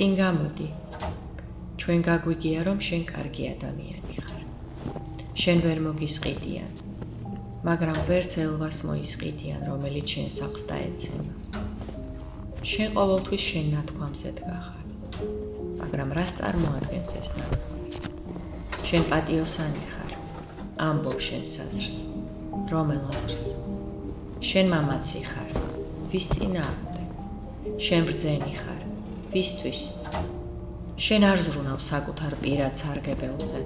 წინ გამოდი. ჩვენ გაგვიგია, რომ შენ კარგი ადამიანი ხარ. შენ ვერ მოგისყიდიან, მაგრამ ვერც ელვას მოისყიდიან, რომელიც შენ სახლს დაეცემა. შენ ყოველთვის შენ ნათქვამზე დგახარ, მაგრამ რას წარმოადგენს ეს ნათქვამი? შენ პატიოსანი ხარ, ამბობ შენ საზრს, რომელ აზრს? შენ მამაცი ხარ, ვის წინააღმდეგ? შენ ბრძენი ხარ, ვისთვის? შენ არ ზრუნავ საკუთარ პირად სარგებელზე,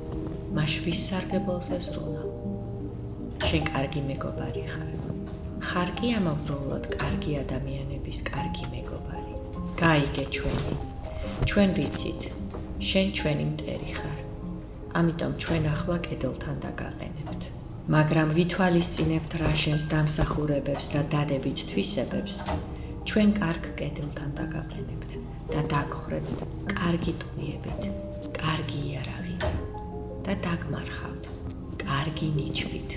მაშ ვის სარგებელზე ზრუნავ? შენ კარგი მეგობარი ხარ. ხარ კი ამავდროულად კარგი ადამიანების კარგი მეგობარი. გაიგე ჩვენი. ჩვენ ვიცით, შენ ჩვენი მტერი ხარ. ამიტომ ჩვენ ახლა კედელთან დაგაყენებთ. მაგრამ ვითვალისწინებთ რა შენს დამსახურებებს და დადებით თვისებებს, ჩვენ კარგ კედელთან დაგაყენებთ და დაგხრებთ კარგი ტყვიებით, კარგი იარაღით და დაგმარხავთ კარგი ნიჩვით.